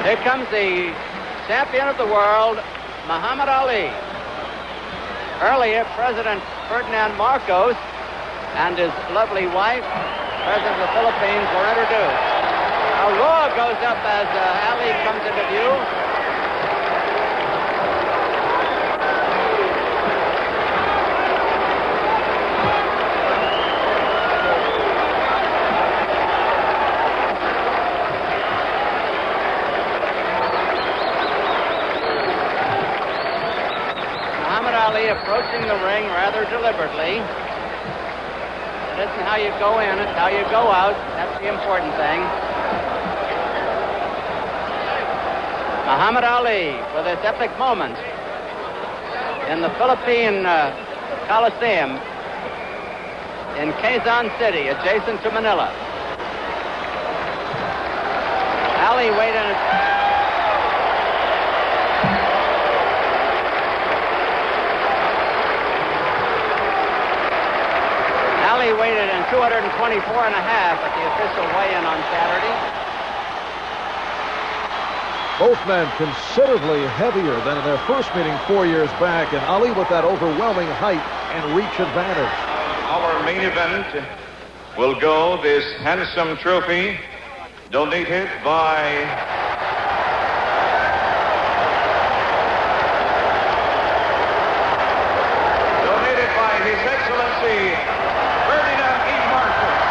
Here comes the champion of the world, Muhammad Ali. Earlier, President Ferdinand Marcos and his lovely wife, President of the Philippines, were introduced. A roar goes up as Ali comes into view. Muhammad Ali approaching the ring rather deliberately. It isn't how you go in, it's how you go out. That's the important thing. Muhammad Ali for this epic moment in the Philippine Coliseum in Quezon City, adjacent to Manila. Ali waited. Ali waited in 224 and a half at the official weigh-in on Saturday. Both men considerably heavier than in their first meeting 4 years back, and Ali with that overwhelming height and reach advantage. Our main event will go this handsome trophy donated by His Excellency Ferdinand E. Marcos.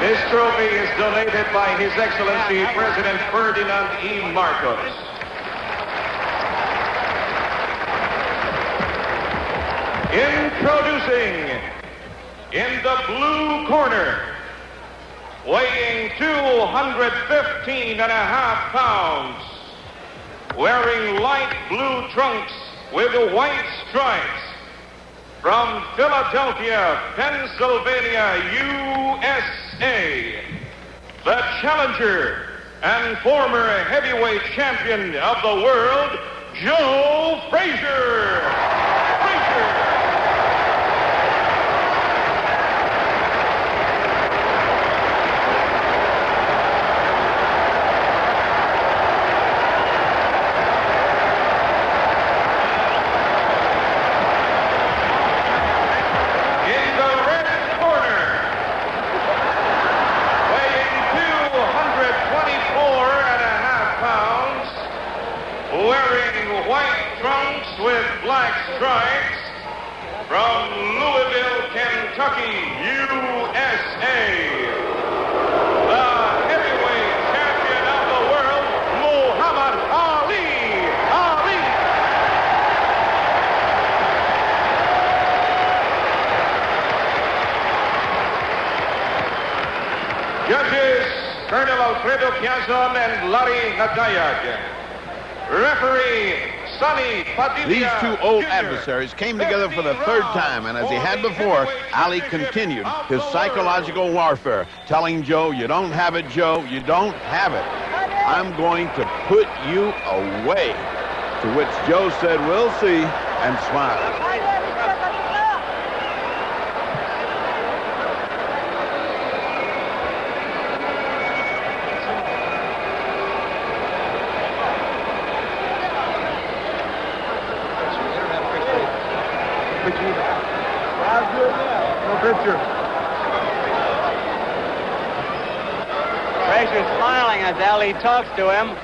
This trophy is donated by His Excellency President Ferdinand E. Marcos. Introducing, in the blue corner, weighing 215 and a half pounds, wearing light blue trunks with white stripes, from Philadelphia, Pennsylvania, USA, the challenger and former heavyweight champion of the world, Joe Frazier. Wearing white trunks with black stripes, from Louisville, Kentucky, USA, the heavyweight champion of the world, Muhammad Ali. Judges, Colonel Alfredo Piazon and Larry Nadayag. Referee, Sonny Padilla. These two old Jr. adversaries came together for the third time, and as he had before, Ali continued his psychological warfare, telling Joe, "You don't have it, Joe, you don't have it. I'm going to put you away." To which Joe said, "We'll see," and smiled. Frazier smiling as Ali talks to him.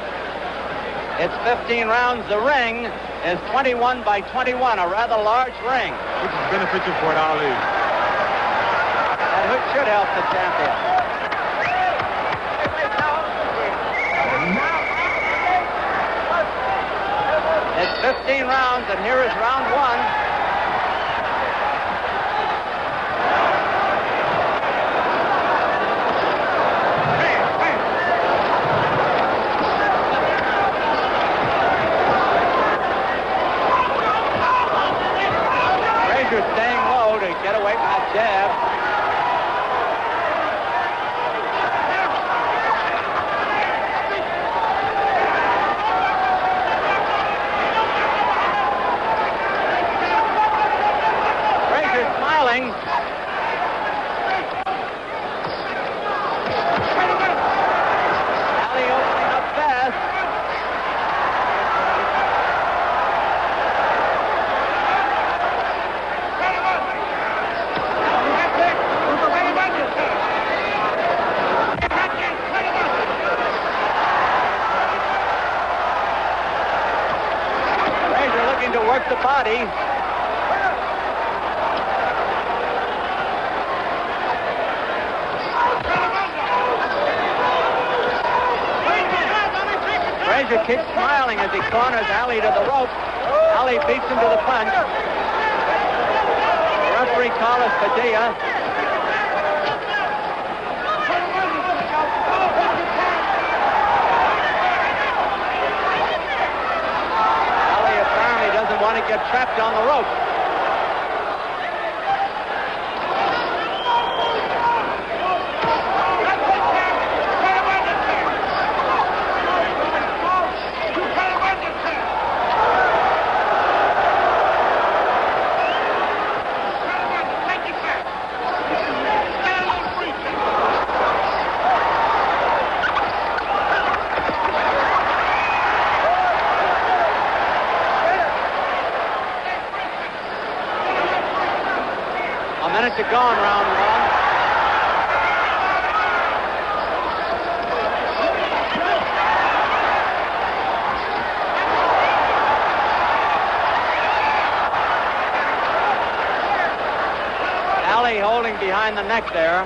It's 15 rounds. The ring is 21 by 21, a rather large ring. Which is beneficial for Ali. That should help the champion. It's 15 rounds, and here is round one. Frazier staying low to get away from that jab. smiling. Ali opening up fast. Frazier looking to work the body. Frazier keeps smiling as he corners Ali to the rope. Ali beats him to the punch. The referee call is Padilla. Ali apparently doesn't want to get trapped on the rope. A minute to go in round one. Ali holding behind the neck there.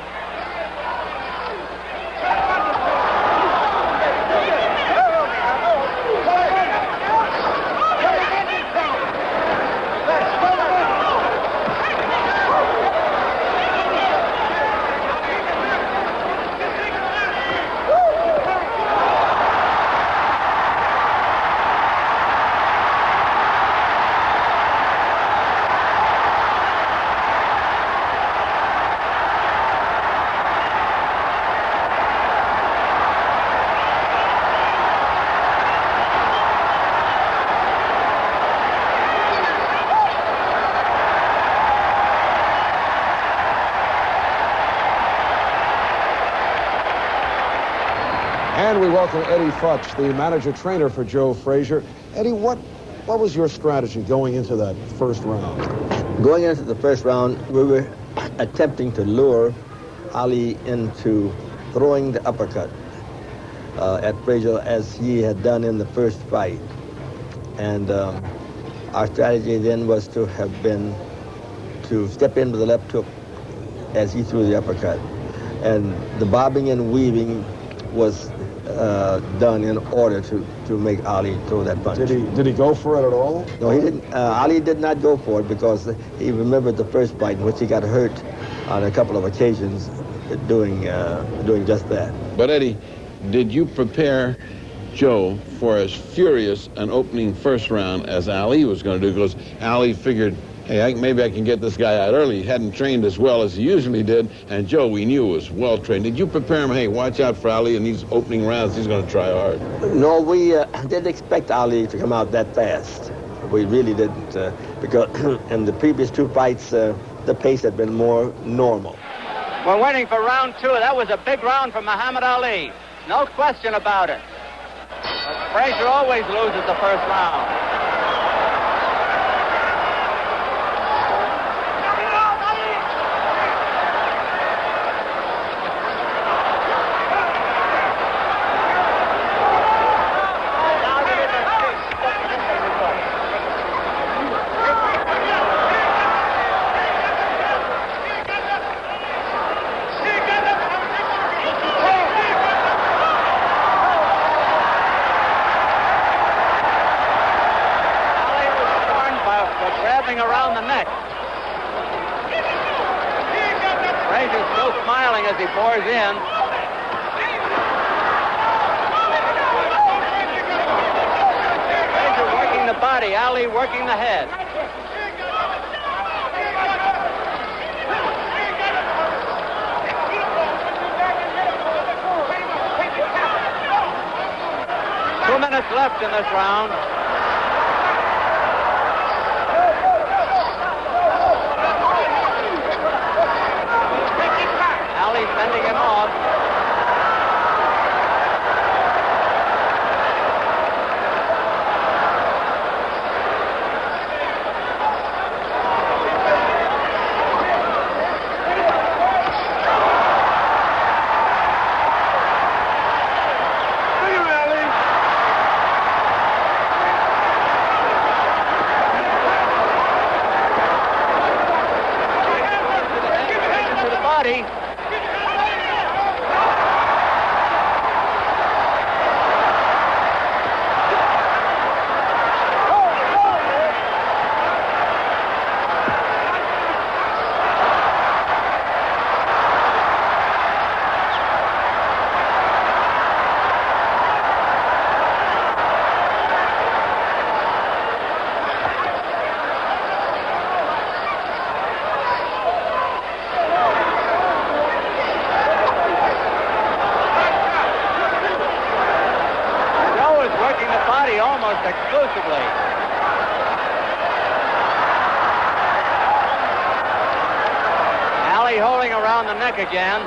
And we welcome Eddie Futch, the manager-trainer for Joe Frazier. Eddie, what was your strategy going into that first round? Going into the first round, we were attempting to lure Ali into throwing the uppercut at Frazier as he had done in the first fight. And our strategy then was to have been to step into the left hook as he threw the uppercut. And the bobbing and weaving was done in order to make Ali throw that punch. Did he go for it at all? No, he didn't. Ali did not go for it because he remembered the first fight in which he got hurt on a couple of occasions doing just that. But Eddie, did you prepare Joe for as furious an opening first round as Ali was going to do? Because Ali figured, hey, maybe I can get this guy out early. He hadn't trained as well as he usually did, and Joe, we knew, was well trained. Did you prepare him, hey, watch out for Ali in these opening rounds, he's going to try hard? No, we didn't expect Ali to come out that fast. We really didn't, because in the previous two fights, the pace had been more normal. We're waiting for round two. That was a big round for Muhammad Ali. No question about it. But Frazier always loses the first round. Around the neck. Frazier's still smiling as he pours in. Frazier working the body, Ali working the head. Two minutes left in this round. party. Almost exclusively. Ali holding around the neck again.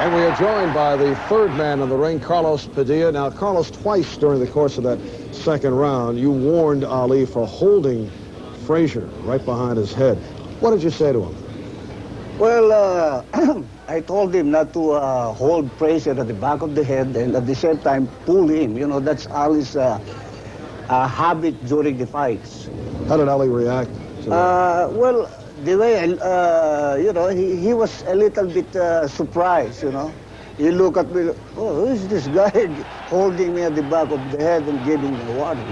And we are joined by the third man in the ring, Carlos Padilla. Now, Carlos, twice during the course of that second round, you warned Ali for holding Frazier right behind his head. What did you say to him? Well, I told him not to hold Frazier at the back of the head and at the same time pull him. You know, that's Ali's habit during the fights. How did Ali react to that? Well, the way, you know, he was a little bit surprised, you know. He looked at me, oh, who is this guy holding me at the back of the head and giving me water?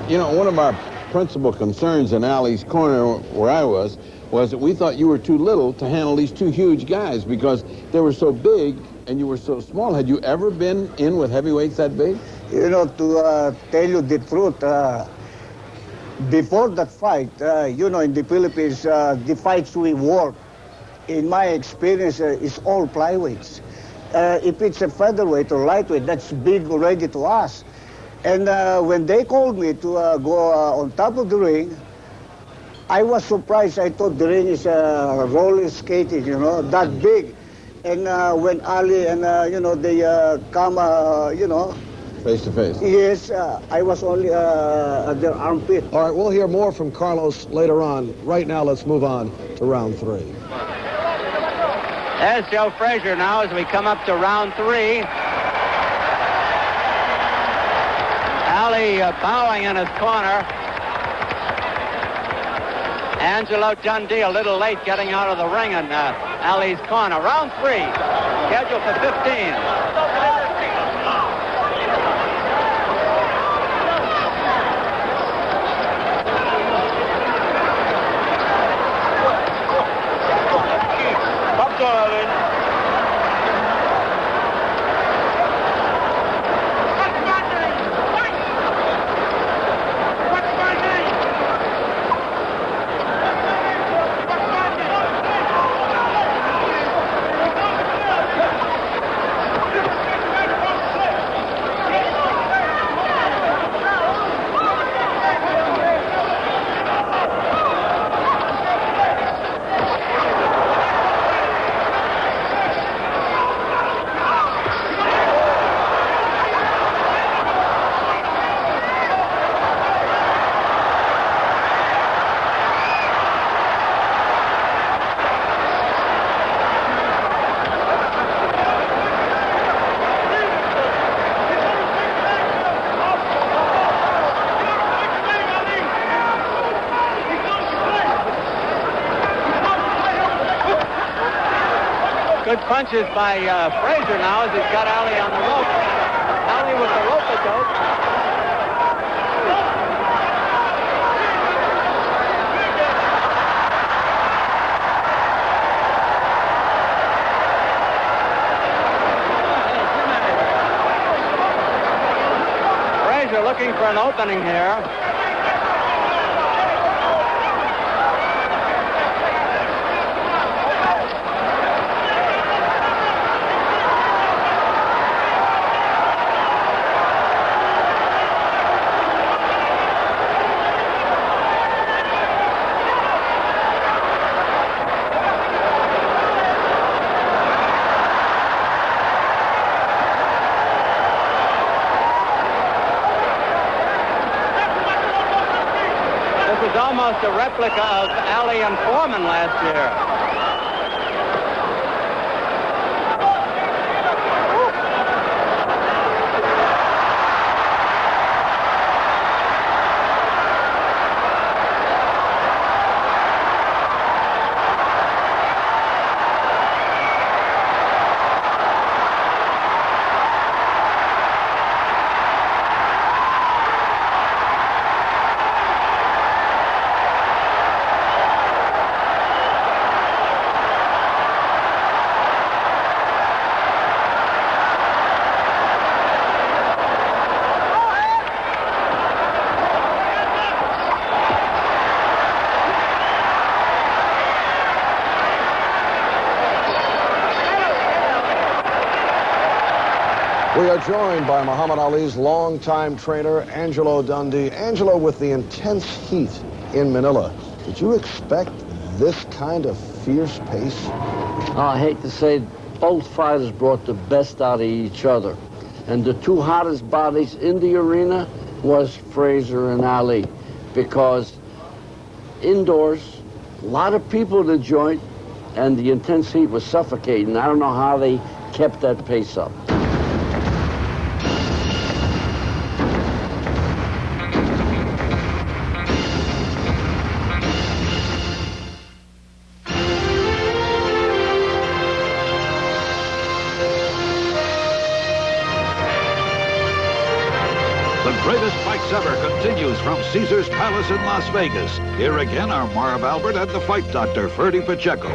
You know, one of our principal concerns in Ali's corner where I was that we thought you were too little to handle these two huge guys because they were so big and you were so small. Had you ever been in with heavyweights that big? You know, to tell you the truth, before that fight, you know, in the Philippines, the fights we work, in my experience, is all flyweights. If it's a featherweight or lightweight, that's big already to us. And when they called me to go on top of the ring, I was surprised. I thought the ring is roller skating, you know, that big. And when Ali and, you know, they come, you know, face to face. Yes, I was only at their armpit. All right, we'll hear more from Carlos later on. Right now, let's move on to round three. There's Joe Frazier now as we come up to round three. Ali bowing in his corner. Angelo Dundee a little late getting out of the ring in Ali's corner. Round three, scheduled for 15. Good punches by Frazier now as he's got Ali on the rope. Ali with the rope-a-dope. Frazier looking for an opening here. was almost a replica of Ali and Foreman last year. We are joined by Muhammad Ali's longtime trainer, Angelo Dundee. Angelo, with the intense heat in Manila, did you expect this kind of fierce pace? I hate to say it, both fighters brought the best out of each other. And the two hottest bodies in the arena was Frazier and Ali, because indoors, a lot of people in the joint, and the intense heat was suffocating. I don't know how they kept that pace up. The greatest fights ever continues from Caesar's Palace in Las Vegas. Here again are Marv Albert and the fight doctor, Ferdy Pacheco.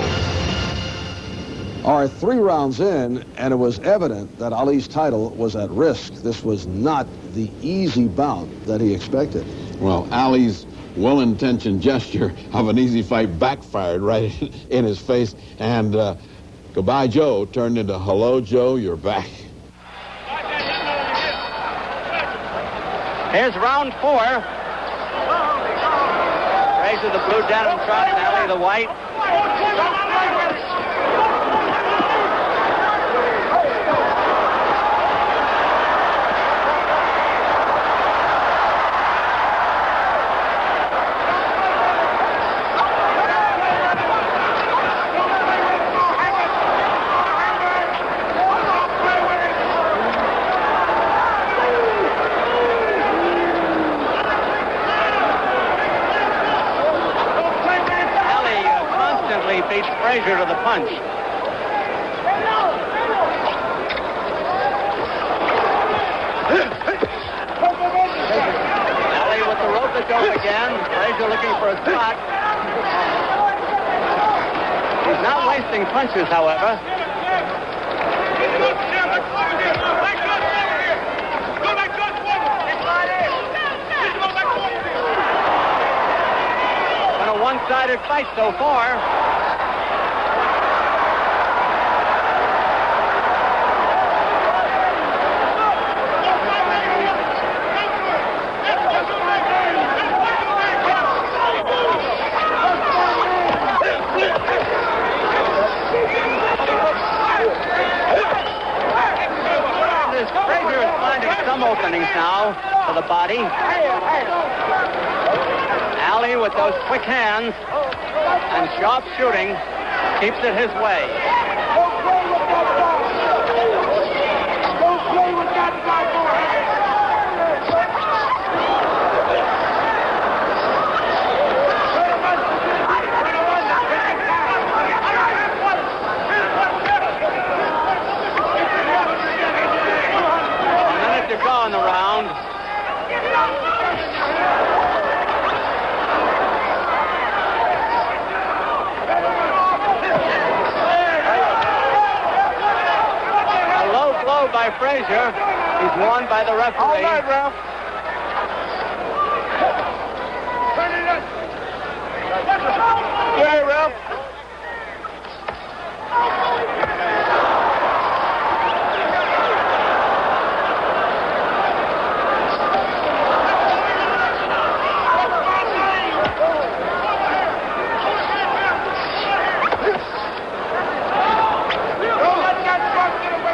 All right, 3 rounds in, and it was evident that Ali's title was at risk. This was not the easy bout that he expected. Well, Ali's well-intentioned gesture of an easy fight backfired right in his face, and goodbye, Joe, turned into hello, Joe, you're back. Here's round 4. Frazier the blue denim trunk, Ali the white. Beats Frazier to the punch. Ali with the rope to go again. Frazier looking for a shot. He's not wasting punches, however. Been a one-sided fight so far. Frazier is finding some openings now for the body. Ali with those quick hands and sharp shooting keeps it his way. To go in the round. A low blow by Frazier. He's warned by the referee. All right, ref. Hey, ref.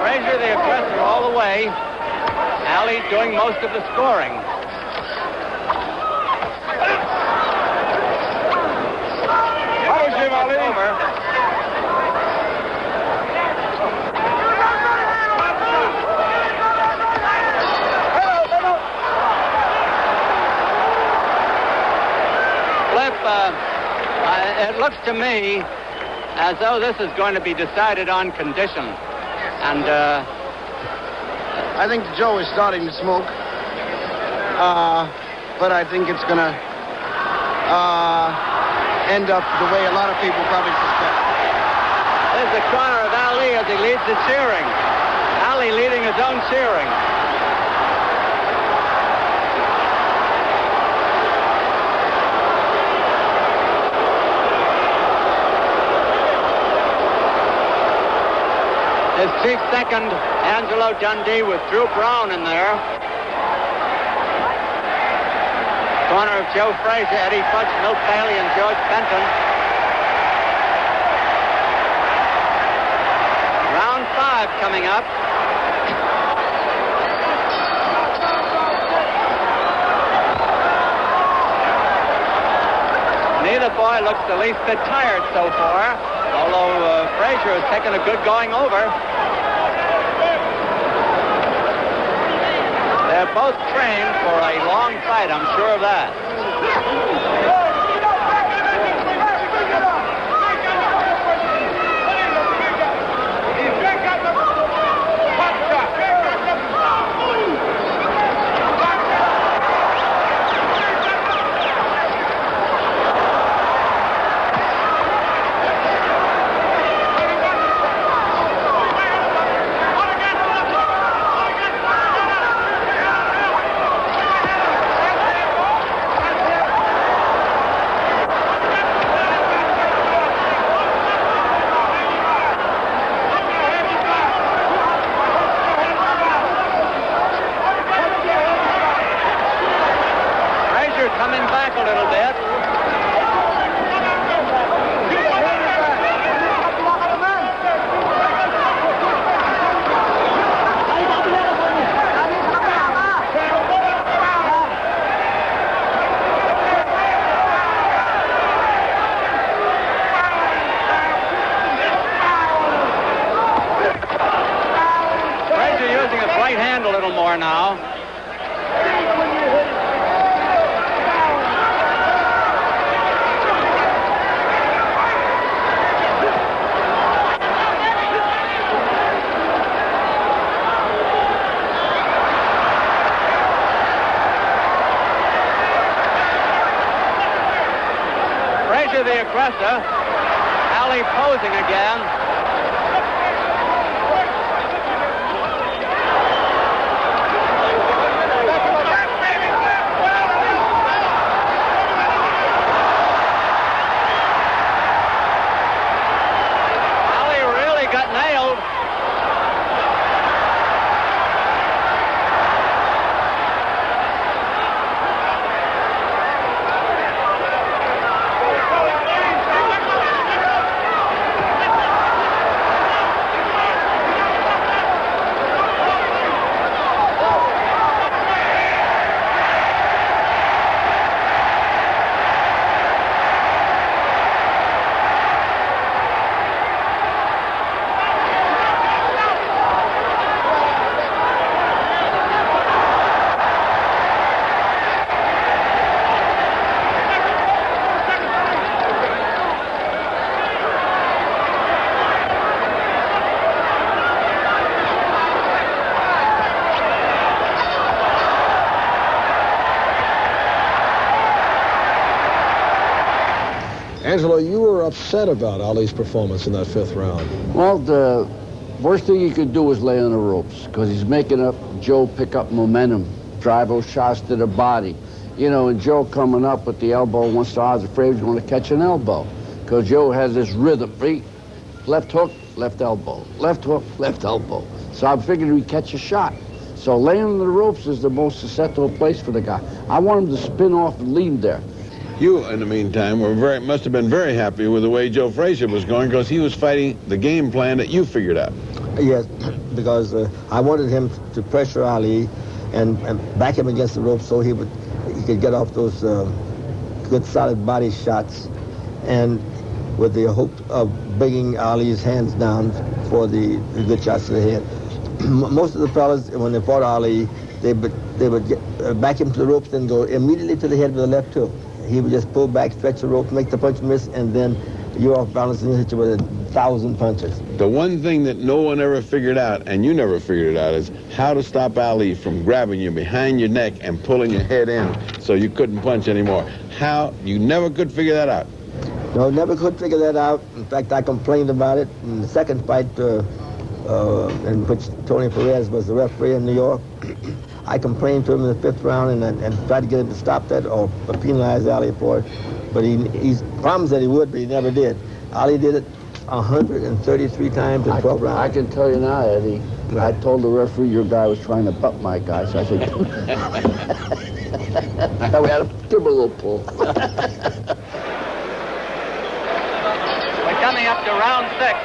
Frazier the aggressor all the way. Ali doing most of the scoring. over. Flip, it looks to me as though this is going to be decided on condition. And I think Joe is starting to smoke. But I think it's going to end up the way a lot of people probably suspect. There's the corner of Ali as he leads the cheering. Ali leading his own cheering. His chief second, Angelo Dundee, with Drew Brown in there. Corner of Joe Frazier, Eddie Fudge, Milt Bailey, and George Benton. Round 5 coming up. Neither boy looks the least bit tired so far, although Frazier has taken a good going over. They're both trained for a long fight, I'm sure of that. Coming back a little bit. Frazier using his right hand a little more now. The aggressor, Ali posing again. Ali really got nailed. Angelo, you were upset about Ali's performance in that 5th round. Well, the worst thing you could do is lay on the ropes, because he's making up Joe pick up momentum, drive those shots to the body. You know, and Joe coming up with the elbow once the odds afraid he's going to catch an elbow, because Joe has this rhythm. Left hook, left elbow. Left hook, left elbow. So I figured we'd catch a shot. So laying on the ropes is the most susceptible place for the guy. I want him to spin off and lead there. You, in the meantime, must have been very happy with the way Joe Frazier was going, because he was fighting the game plan that you figured out. Yes, because I wanted him to pressure Ali and back him against the rope so he could get off those good solid body shots. And with the hope of bringing Ali's hands down for the good shots to the head. Most of the fellas, when they fought Ali, they would back him to the ropes and go immediately to the head with the left hook. He would just pull back, stretch the rope, make the punch miss, and then you're off balance and hit you with 1,000 punches. The one thing that no one ever figured out, and you never figured it out, is how to stop Ali from grabbing you behind your neck and pulling your head in so you couldn't punch anymore. How? You never could figure that out. No, never could figure that out. In fact, I complained about it in the second fight in which Tony Perez was the referee in New York. I complained to him in the 5th round and tried to get him to stop that or penalize Ali for it. But he promised that he would, but he never did. Ali did it 133 times in 12 rounds. I can tell you now, Eddie, I told the referee your guy was trying to butt my guy, so I said, we had to give him a little pull. We're coming up to round 6.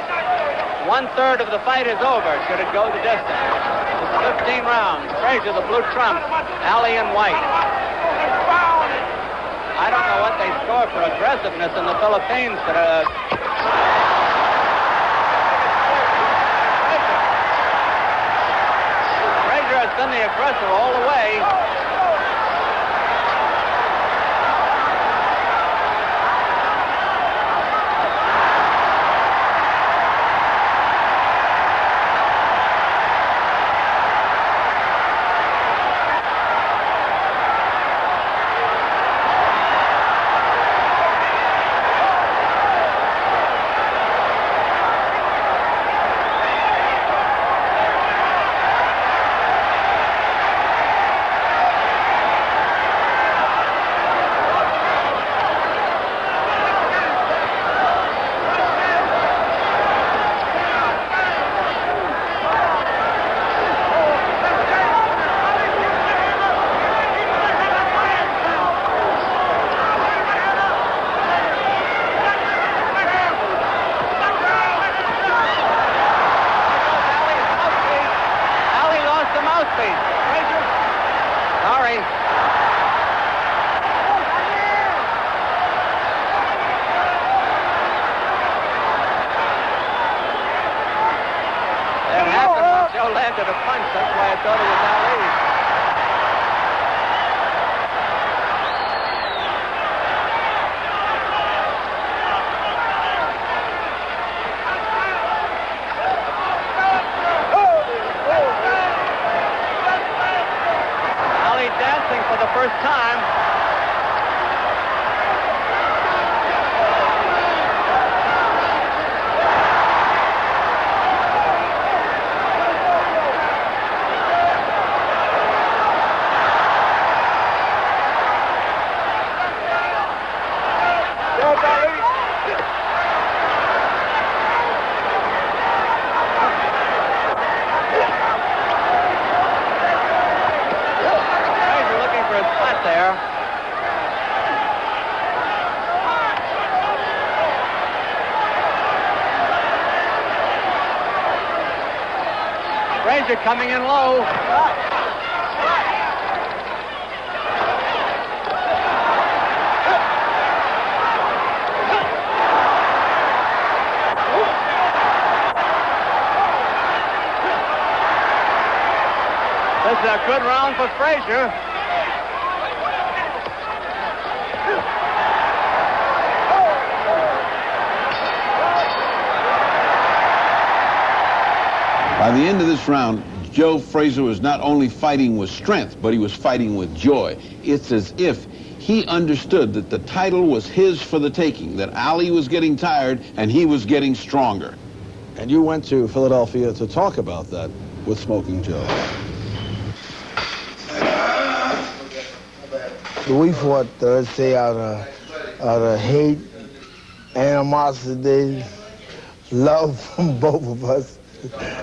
1/3 of the fight is over, should it go the distance. It's 15 rounds. Frazier, the blue trump. Ali in white. I don't know what they score for aggressiveness in the Philippines, but Frazier has been the aggressor all the way. Landed a punch, that's why I thought it was Ali. Ali dancing for the first time. Frazier coming in low. This is a good round for Frazier. By the end of this round, Joe Frazier was not only fighting with strength, but he was fighting with joy. It's as if he understood that the title was his for the taking, that Ali was getting tired and he was getting stronger. And you went to Philadelphia to talk about that with Smoking Joe. We fought Thursday out of hate, animosity, love from both of us,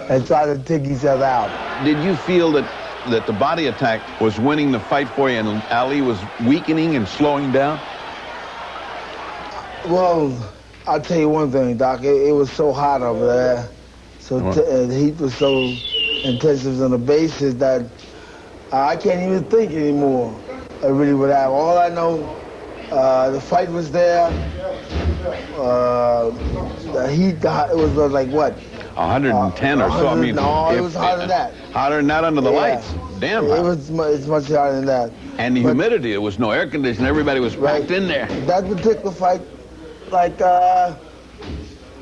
and try to take each other out. Did you feel that the body attack was winning the fight for you and Ali was weakening and slowing down? Well, I'll tell you one thing, Doc. It was so hot over there. So the heat was so intensive on the bases that I can't even think anymore. I really would have. All I know, the fight was there. The heat, it was like what? 110 or so. I mean, no, it was hotter than that. Hotter than that under the lights. Damn. It's much hotter than that. And the humidity. There was no air conditioning. Everybody was packed in there. That particular fight, like, I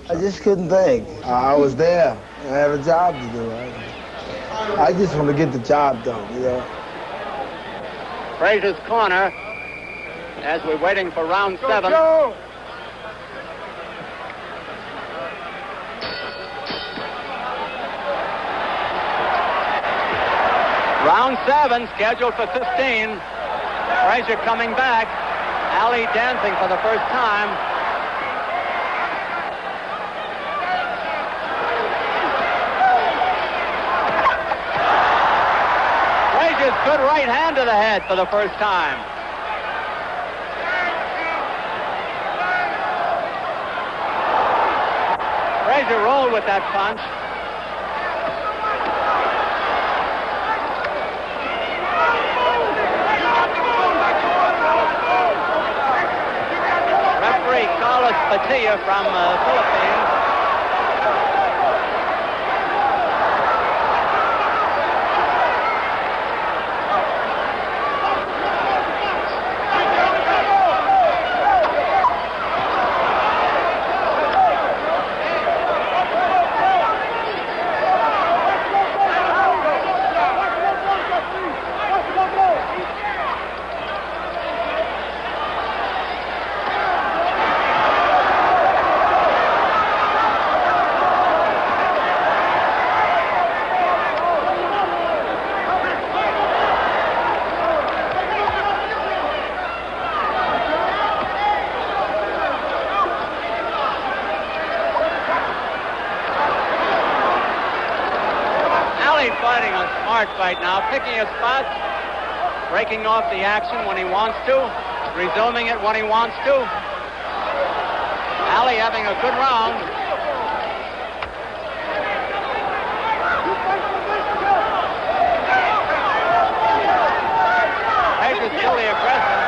just couldn't think. I was there. I had a job to do. I just want to get the job done, you know. Frazier's corner as we're waiting for round 7. Go. Round 7 scheduled for 15. Frazier coming back. Ali dancing for the first time. Frazier's good right hand to the head for the first time. Frazier rolled with that punch. Referee Carlos Patilla from Philippines. Fighting a smart fight now, picking his spots, breaking off the action when he wants to, resuming it when he wants to. Ali having a good round. Frazier's still the aggressor.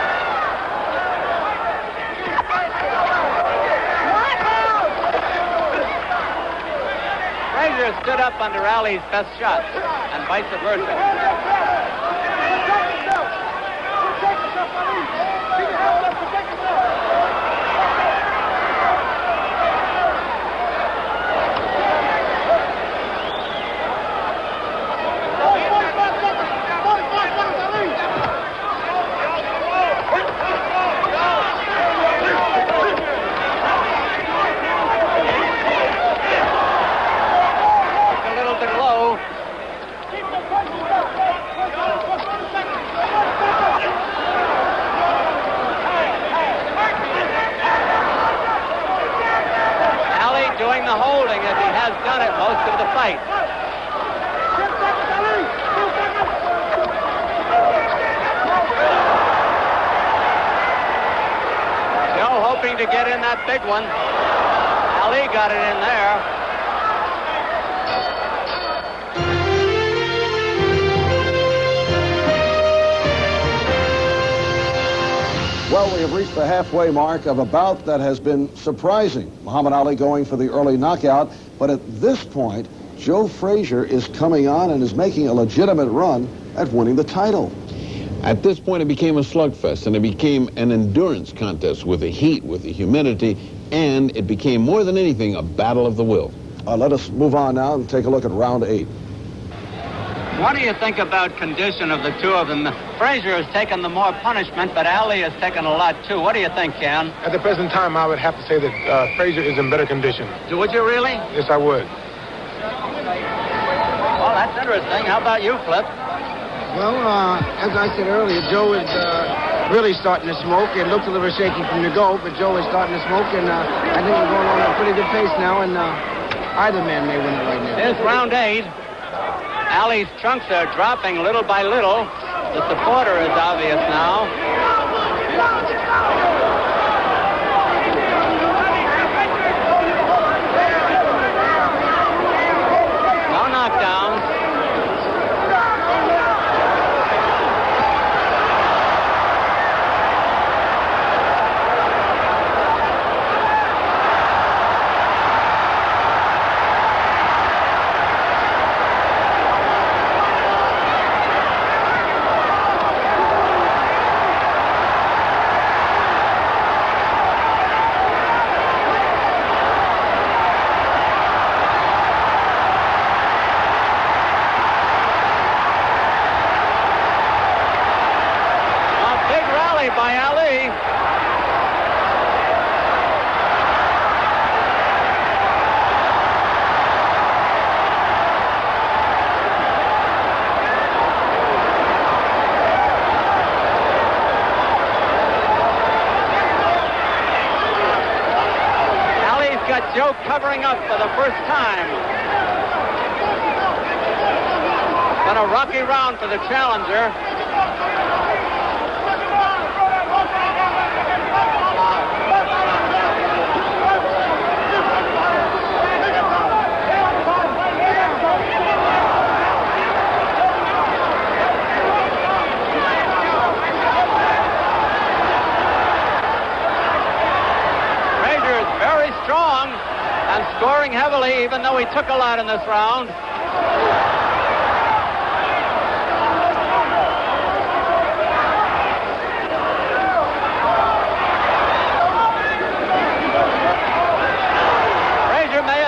Frazier stood up under Ali's best shots, and vice versa. Doing the holding as he has done it most of the fight. Joe hoping to get in that big one. Ali got it in there. Well, we have reached the halfway mark of a bout that has been surprising. Muhammad Ali going for the early knockout, but at this point, Joe Frazier is coming on and is making a legitimate run at winning the title. At this point, it became a slugfest, and it became an endurance contest with the heat, with the humidity, and it became more than anything a battle of the will. Let us move on now and take a look at round 8. What do you think about condition of the two of them? Frazier has taken the more punishment, but Ali has taken a lot too. What do you think, Ken? At the present time, I would have to say that Frazier is in better condition. Would you really? Yes, I would. Well, that's interesting. How about you, Flip? Well, as I said earlier, Joe is really starting to smoke. It looked a little shaky from the go, but Joe is starting to smoke, and I think we're going on at a pretty good pace now, and either man may win it right now. Here's round 8. Ali's trunks are dropping little by little. The supporter is obvious now. No knockdowns. by Ali. Ali's got Joe covering up for the first time. Been a rocky round for the challenger. Frazier is very strong and scoring heavily, even though he took a lot in this round.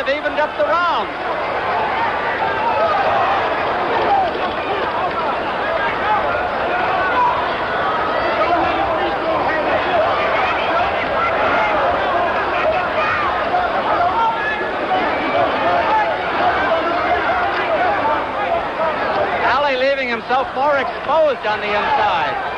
Evened up the round. Ali leaving himself more exposed on the inside.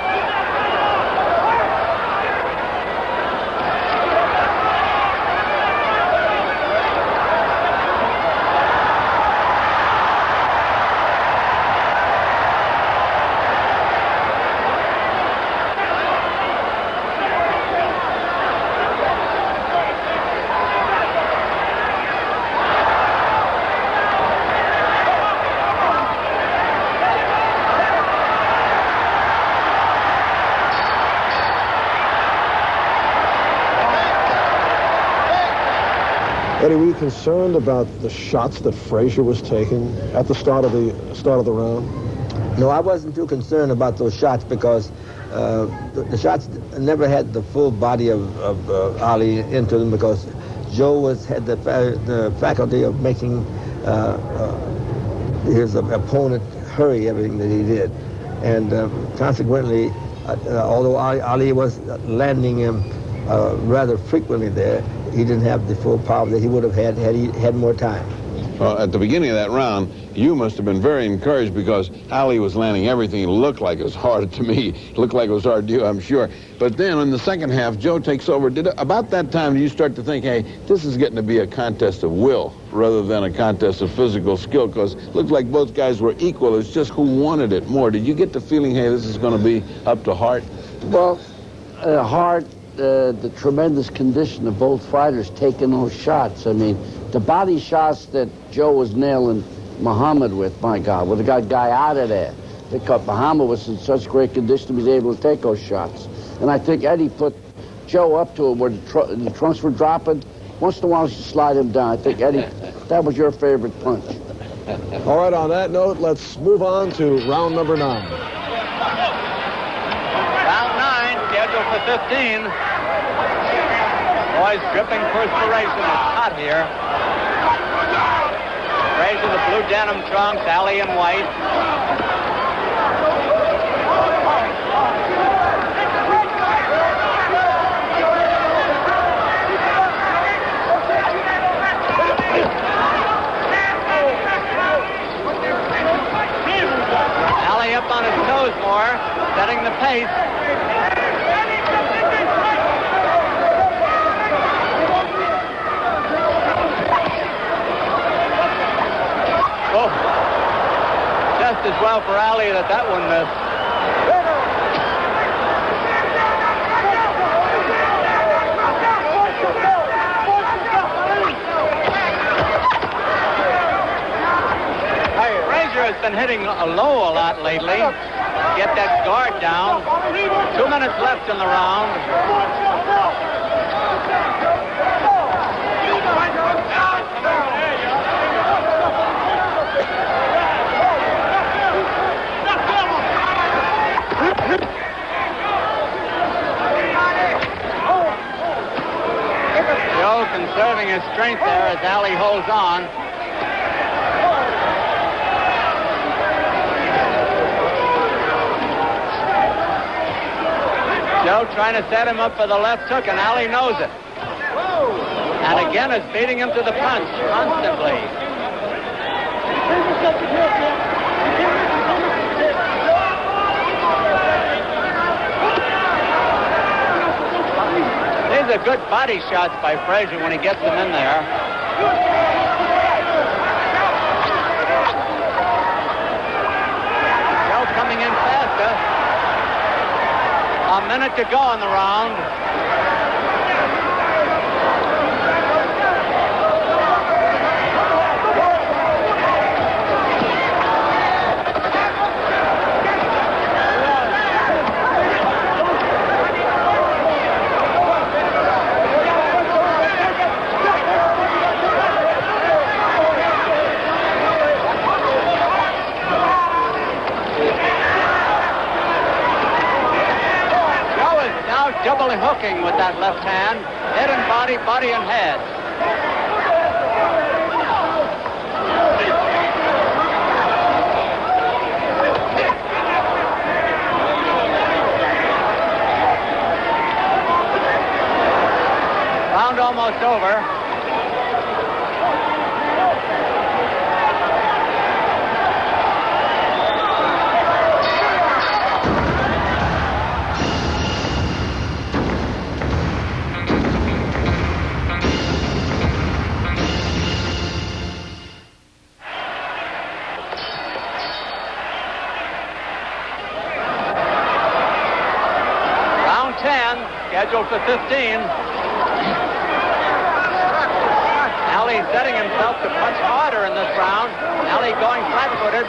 Eddie, were you concerned about the shots that Frazier was taking at the start of the round? No, I wasn't too concerned about those shots because the shots never had the full body of Ali into them because Joe had the faculty of making his opponent hurry everything that he did. And consequently, although Ali was landing him rather frequently there, he didn't have the full power that he would have had he had more time. Well, at the beginning of that round, you must have been very encouraged because Ali was landing everything. It looked like it was hard to me. It looked like it was hard to you, I'm sure. But then in the second half, Joe takes over. About that time, do you start to think, hey, this is getting to be a contest of will rather than a contest of physical skill? Because it looked like both guys were equal. It's just who wanted it more. Did you get the feeling, hey, this is going to be up to Hart? Well, Hart, the tremendous condition of both fighters taking those shots. I mean, the body shots that Joe was nailing Muhammad with, my God, would have got guy out of there. Because Muhammad was in such great condition, he was able to take those shots. And I think Eddie put Joe up to it where the trunks were dropping. Once in a while, he slide him down. I think, Eddie, that was your favorite punch. All right, on that note, let's move on to round number 9. Round 9, scheduled for 15. Boys dripping perspiration. It's hot here. Frazier, the blue denim trunks, Ali in white. Ali up on his toes more, setting the pace. Oh, just as well for Ali that one missed. Frazier has been hitting low a lot lately. Get that guard down. 2 minutes left in the round. Joe conserving his strength there as Ali holds on. Joe trying to set him up for the left hook, and Ali knows it. And again is beating him to the punch constantly. These are good body shots by Frazier when he gets them in there. Joe coming in faster. A minute to go in the round. Double hooking with that left hand. Head and body, body and head. Round almost over. Scheduled for 15. Ali setting himself to punch harder in this round. Ali going flat-footed.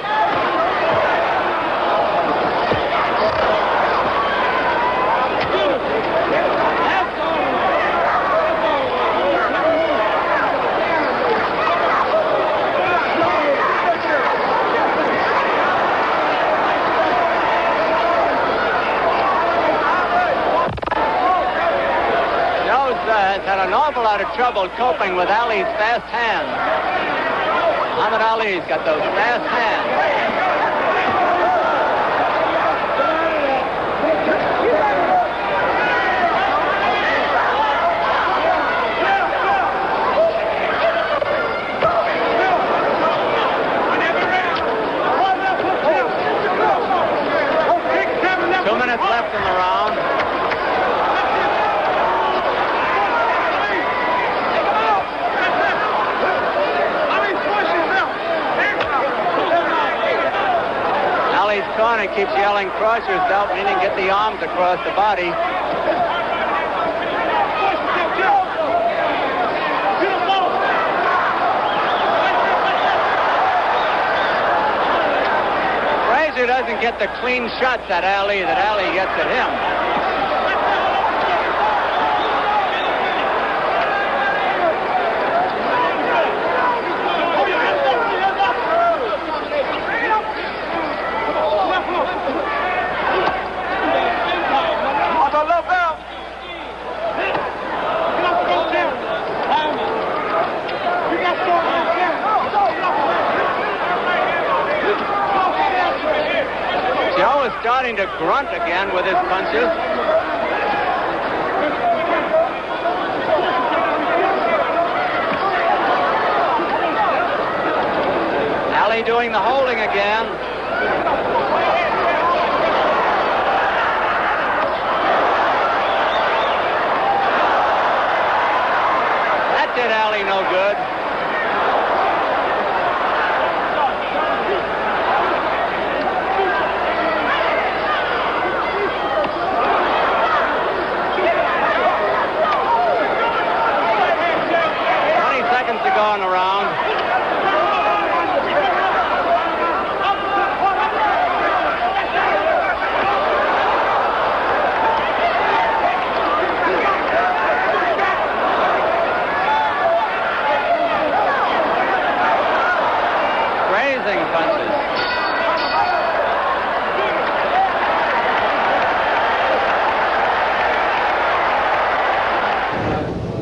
'Has had an awful lot of trouble coping with Ali's fast hands. Muhammad Ali's got those fast hands. 2 minutes left in the round. Corner keeps yelling, cross yourself, meaning get the arms across the body. Frazier doesn't get the clean shots at Ali that Ali gets at him. Starting to grunt again with his punches. Ali doing the holding again. That did Ali no good. Going around. Grazing punches.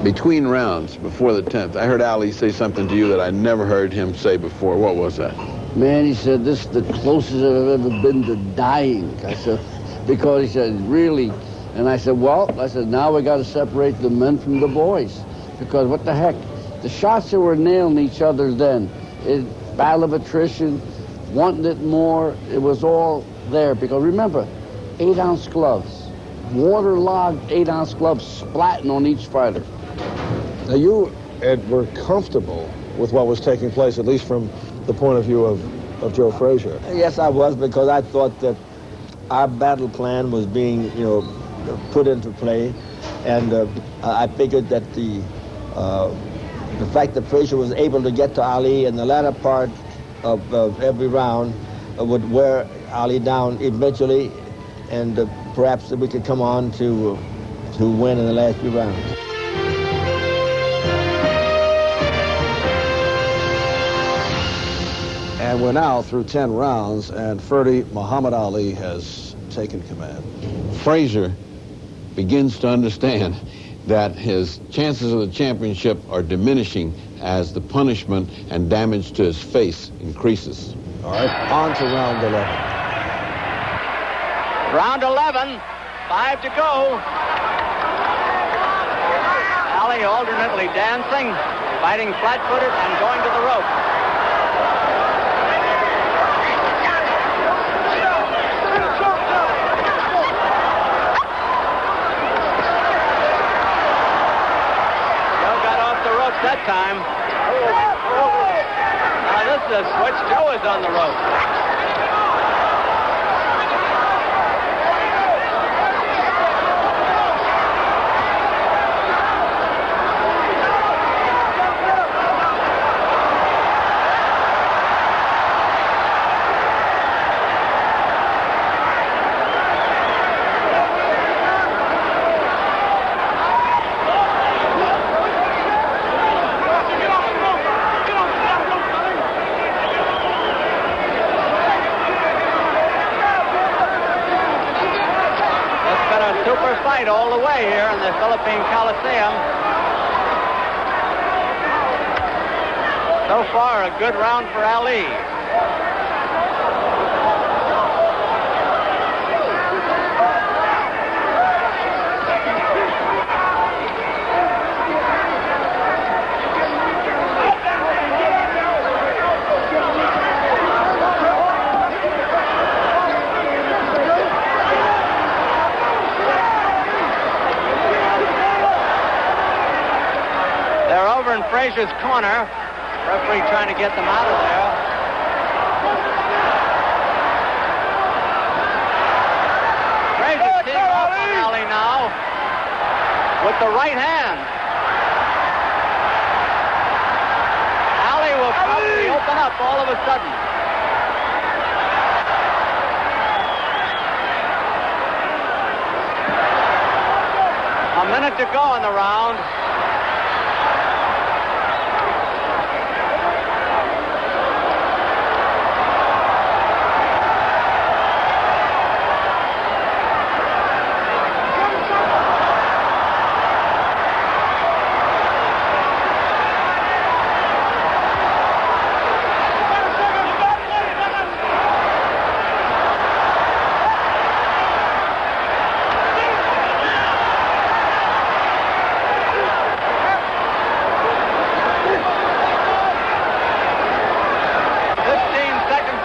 Between rounds, before the 10th, I heard Ali say something to you that I never heard him say before. What was that? Man, he said, this is the closest I've ever been to dying. I said, because he said, really, And I said, well, now we got to separate the men from the boys. Because what the heck? The shots that were nailing each other then, battle of attrition, wanting it more, it was all there. Because remember, 8-ounce gloves, waterlogged 8-ounce gloves splatting on each fighter. Now you, Ed, were comfortable with what was taking place, at least from the point of view of Joe Frazier. Yes, I was, because I thought that our battle plan was being, put into play, and I figured that the fact that Frazier was able to get to Ali in the latter part of every round would wear Ali down eventually, and perhaps we could come on to win in the last few rounds. And we're now through 10 rounds, and Ferdy, Muhammad Ali has taken command. Frazier begins to understand that his chances of the championship are diminishing as the punishment and damage to his face increases. All right, on to round 11. Round 11, 5 to go. Ali alternately dancing, fighting flat-footed, and going to the rope. That time. Now this is a switch. Joe is on the rope. Fight all the way here in the Philippine Coliseum. So far, a good round for Ali. In Frazier's corner, referee trying to get them out of there. Frazier teeing off on Ali now with the right hand. Ali will probably open up all of a sudden. A minute to go in the round.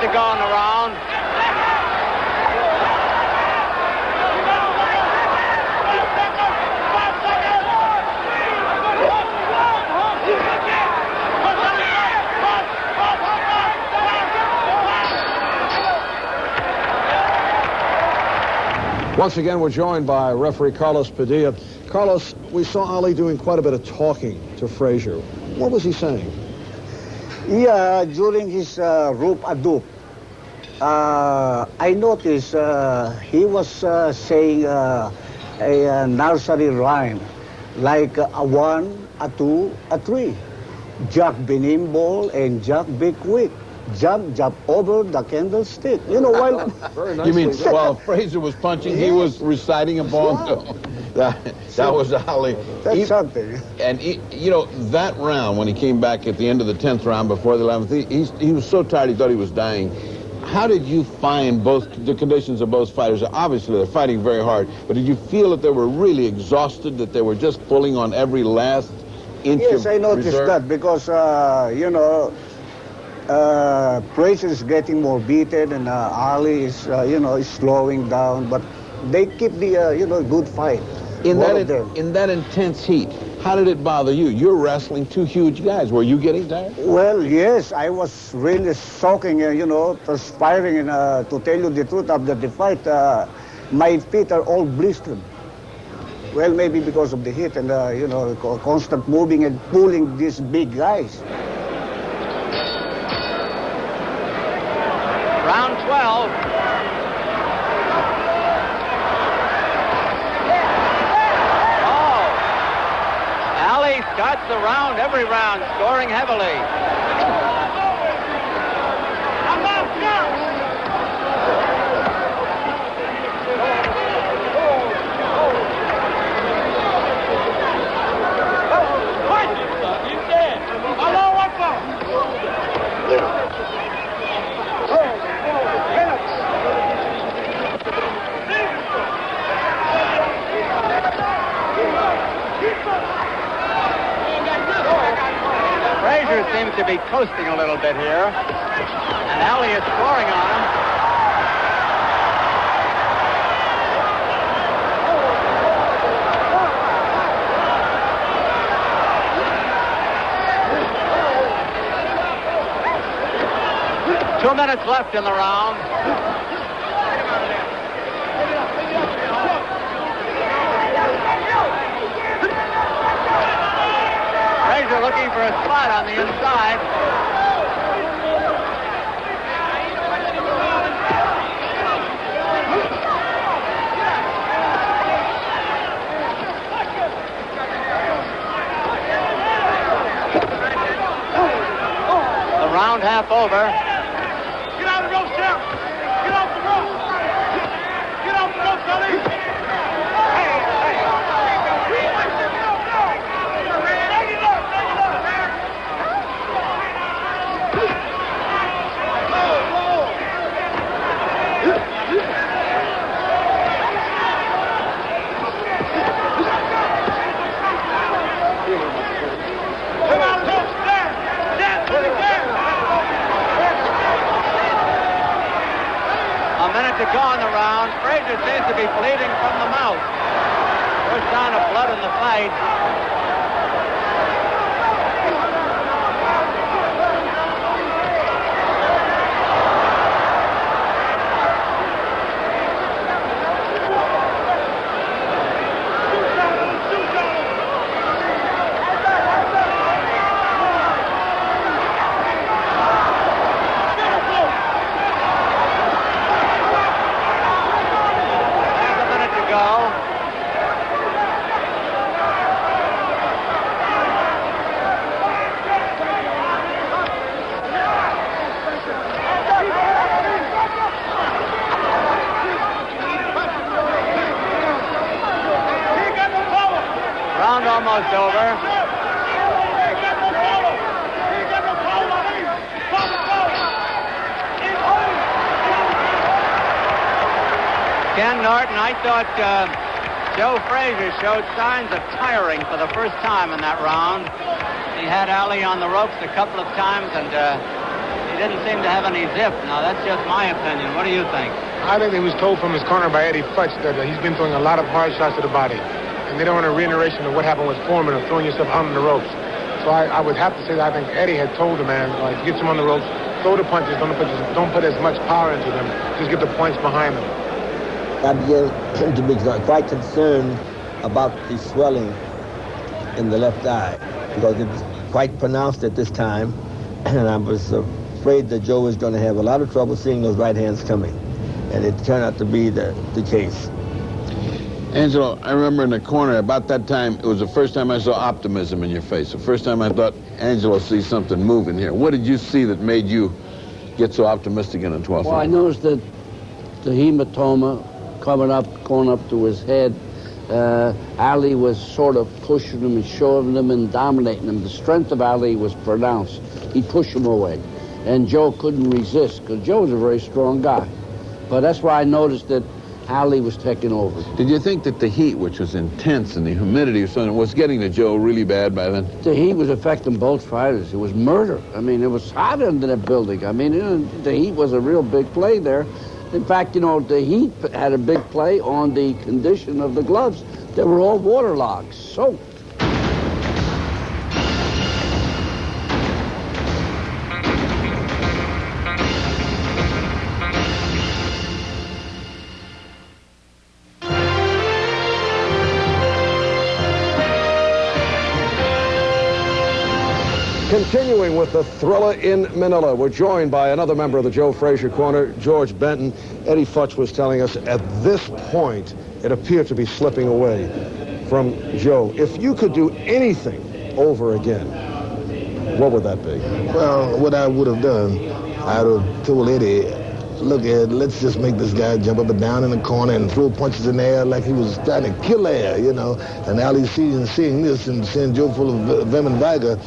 To go in the round. Once again, we're joined by referee Carlos Padilla. Carlos, we saw Ali doing quite a bit of talking to Frazier. What was he saying? Yeah, during his rope a-doop, I noticed he was saying a nursery rhyme, like a 1, a 2, a 3. Jack be nimble and Jack be quick. Jump over the candlestick. You know, while... Very nice. You mean while Frazier was punching, he was reciting a poem? That was Ali. That's something. And, that round, when he came back at the end of the 10th round before the 11th, he was so tired he thought he was dying. How did you find the conditions of both fighters? Obviously, they're fighting very hard, but did you feel that they were really exhausted, that they were just pulling on every last inch of Yes, I noticed reserve? that because, Frazier is getting more beaten and Ali is, is slowing down, but they keep the, good fight. In that intense heat, how did it bother you? You're wrestling two huge guys. Were you getting tired? Well, yes, I was really soaking, perspiring, and to tell you the truth, after the fight, my feet are all blistered. Well, maybe because of the heat and, constant moving and pulling these big guys. Round 12. Ali starts the round, every round, scoring heavily. Frazier seems to be coasting a little bit here, and Ali is scoring on him. Two minutes left in the round. Frazier looking for a spot on the inside. The round half over. Get out of the ropes, Jeff! Get off the ropes! Get off the ropes, Ali! To go in the round. Frazier seems to be bleeding from the mouth. First sign of blood in the fight. Almost over. Ken Norton, I thought Joe Frazier showed signs of tiring for the first time in that round. He had Ali on the ropes a couple of times, and he didn't seem to have any zip. Now, that's just my opinion. What do you think? I think he was told from his corner by Eddie Futch that he's been throwing a lot of hard shots to the body. And they don't want a reiteration of what happened with Foreman of throwing yourself out on the ropes. So I would have to say that I think Eddie had told the man, like, get him on the ropes, throw the punches, don't put as much power into them, just get the points behind them. I began to be quite concerned about the swelling in the left eye because it was quite pronounced at this time, and I was afraid that Joe was going to have a lot of trouble seeing those right hands coming, and it turned out to be the case. Angelo, I remember in the corner, about that time, it was the first time I saw optimism in your face. The first time I thought, Angelo sees something moving here. What did you see that made you get so optimistic in the 12th round? Well, I noticed that the hematoma going up to his head. Ali was sort of pushing him and shoving him and dominating him. The strength of Ali was pronounced. He pushed him away. and Joe couldn't resist because Joe was a very strong guy. But that's why I noticed that Ali was taking over. Did you think that the heat, which was intense, and the humidity or something, was getting to Joe really bad by then? The heat was affecting both fighters. It was murder. I mean, it was hot in that building. I mean, the heat was a real big play there. In fact, the heat had a big play on the condition of the gloves. They were all waterlogged, soaked. Continuing with the Thrilla in Manila, we're joined by another member of the Joe Frazier corner, George Benton. Eddie Futch was telling us at this point, it appeared to be slipping away from Joe. If you could do anything over again, what would that be? Well, what I would have done, I would have told Eddie, look, Ed, let's just make this guy jump up and down in the corner and throw punches in the air like he was trying to kill air, And Ali seeing this and seeing Joe full of vim and vigor,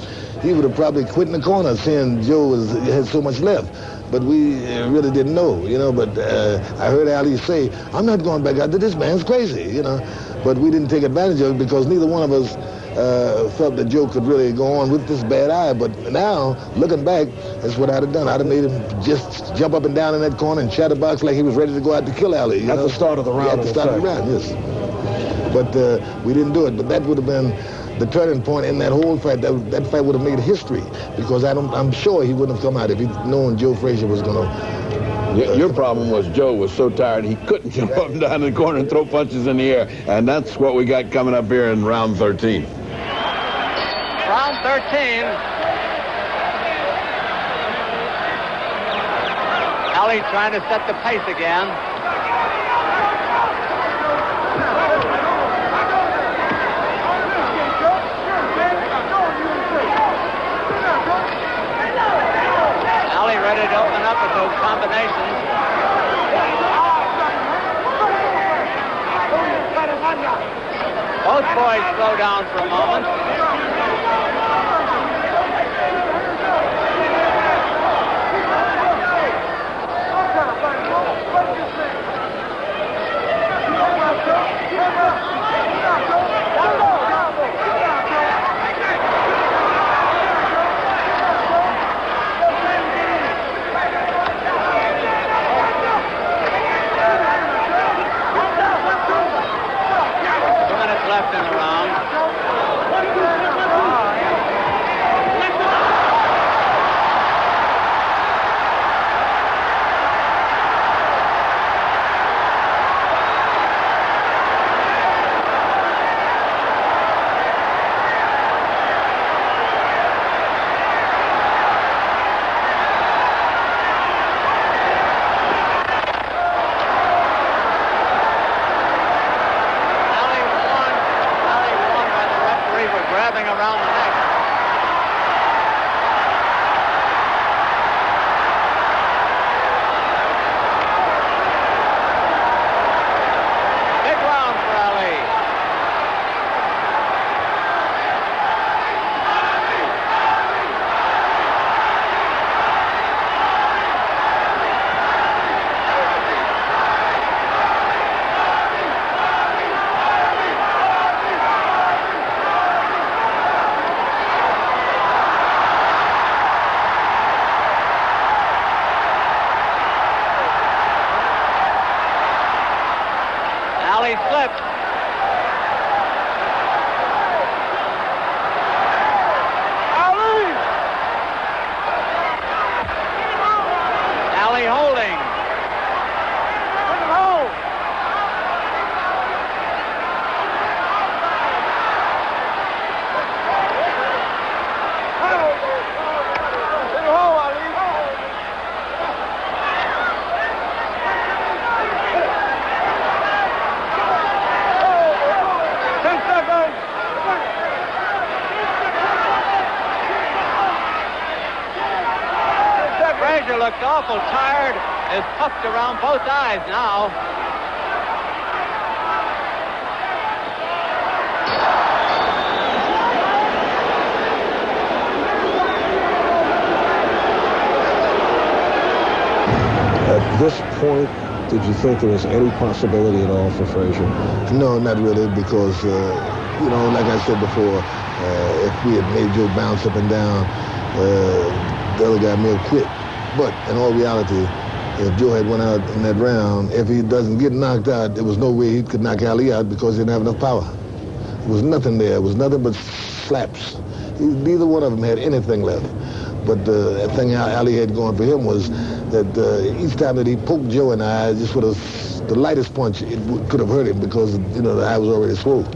he would have probably quit in the corner seeing Joe had so much left. But we really didn't know, But I heard Ali say, I'm not going back out there. This man's crazy, But we didn't take advantage of it because neither one of us felt that Joe could really go on with this bad eye. But now, looking back, that's what I'd have done. I'd have made him just jump up and down in that corner and chatterbox like he was ready to go out to kill Ali. At the start of the round. Yeah, at the start of the round, yes. But we didn't do it. But that would have been the turning point in that whole fight. That fight would have made history because I'm sure he wouldn't have come out if he'd known Joe Frazier was going to. Your problem was Joe was so tired he couldn't jump up and down in the corner and throw punches in the air. And that's what we got coming up here in round 13. Round 13. Ali trying to set the pace again. Ali ready to open up with those combinations. Both boys slow down for a moment. Left in the round. Around the neck. Big round for Ali. Ali slipped. Ali holding. Frazier looked awful tired, is puffed around both eyes now. this point, did you think there was any possibility at all for Frazier? No, not really, because, you know, like I said before, if we had made Joe bounce up and down, the other guy may have quit. But in all reality, if Joe had went out in that round, if he doesn't get knocked out, there was no way he could knock Ali out because he didn't have enough power. There was nothing there. It was nothing but slaps. Neither one of them had anything left. But the thing Ali had going for him was that each time that he poked Joe in the eye, just with the lightest punch, it could have hurt him because, you know, the eye was already swollen.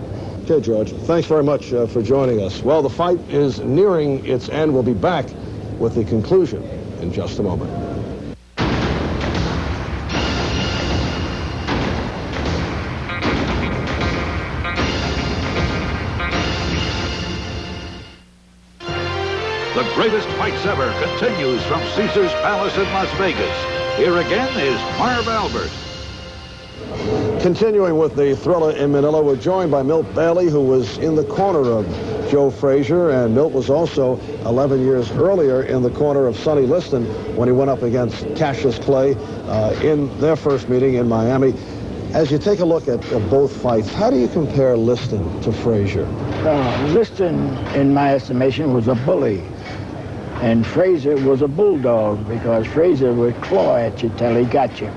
Okay, George, thanks very much for joining us. Well, the fight is nearing its end. We'll be back with the conclusion in just a moment. The greatest fights ever continues from Caesar's Palace in Las Vegas. Here again is Marv Albert. Continuing with the Thrilla in Manila, we're joined by Milt Bailey, who was in the corner of Joe Frazier, and Milt was also 11 years earlier in the corner of Sonny Liston when he went up against Cassius Clay in their first meeting in Miami. As you take a look at both fights, how do you compare Liston to Frazier? Liston, in my estimation, was a bully. And Frazier was a bulldog because Frazier would claw at you till he got you.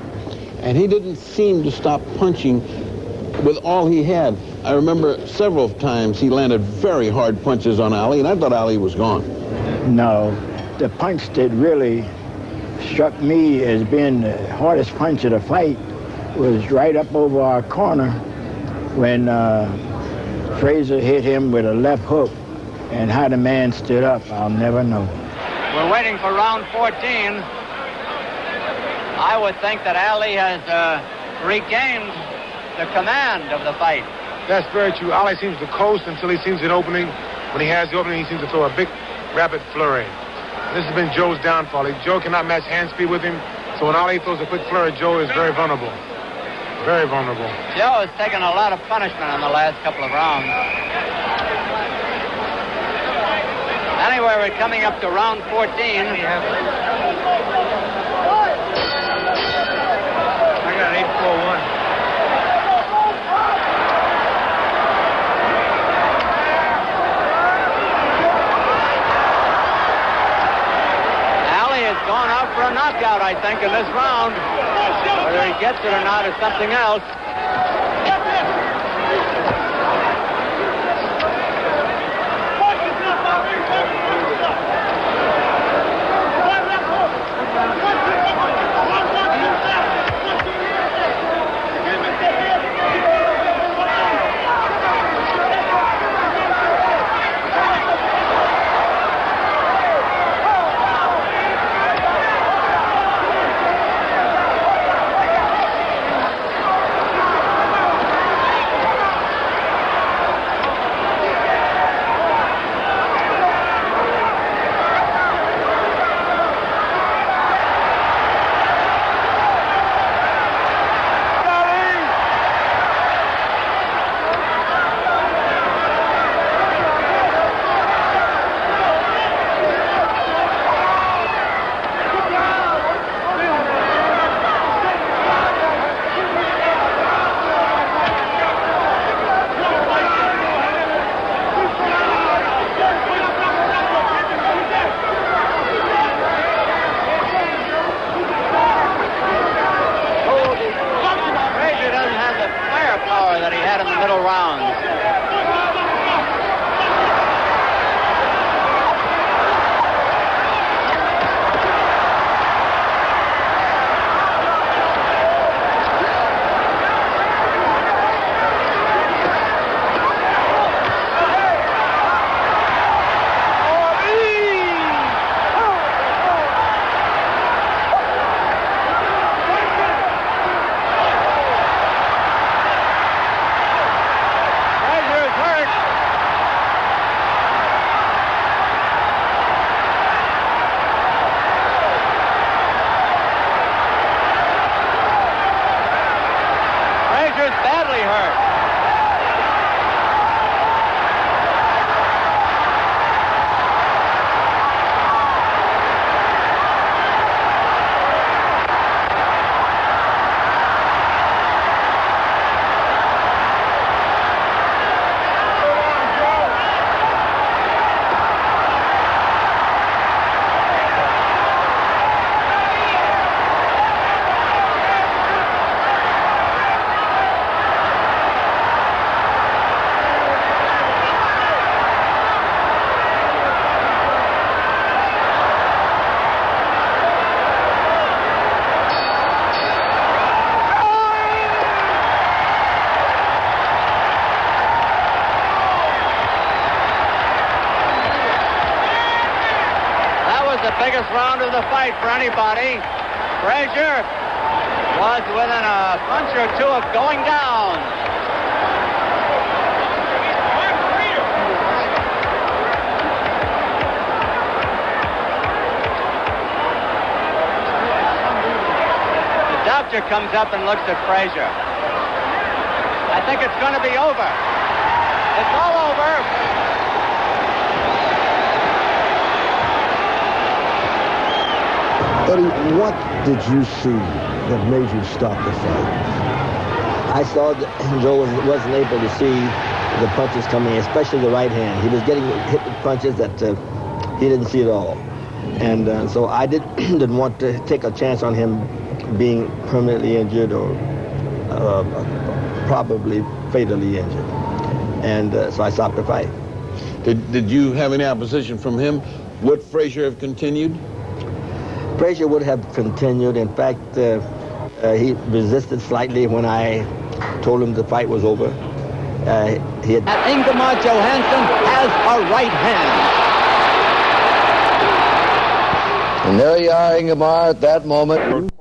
And he didn't seem to stop punching with all he had. I remember several times he landed very hard punches on Ali, and I thought Ali was gone. No, the punch that really struck me as being the hardest punch of the fight was right up over our corner when Frazier hit him with a left hook, and how the man stood up, I'll never know. We're waiting for round 14. I would think that Ali has regained the command of the fight. That's very true. Ali seems to coast until he sees an opening. When he has the opening, he seems to throw a big, rapid flurry. This has been Joe's downfall. Joe cannot match hand speed with him, so when Ali throws a quick flurry, Joe is very vulnerable. Very vulnerable. Joe has taken a lot of punishment in the last couple of rounds. Anyway, we're coming up to round 14. I got 8-4-1. Ali has gone out for a knockout, I think, in this round. Whether he gets it or not is something else. biggest round of the fight for anybody. Frazier was within a punch or two of going down. The doctor comes up and looks at Frazier. I think it's going to be over. It's all over. Eddie, what did you see that made you stop the fight? I saw that Joe wasn't able to see the punches coming, especially the right hand. He was getting hit with punches that he didn't see at all. And so I didn't want to take a chance on him being permanently injured or probably fatally injured. And so I stopped the fight. Did you have any opposition from him? Would Frazier have continued? Frazier would have continued. In fact, he resisted slightly when I told him the fight was over. He had... Ingemar Johansson has a right hand. And there you are, Ingemar, at that moment.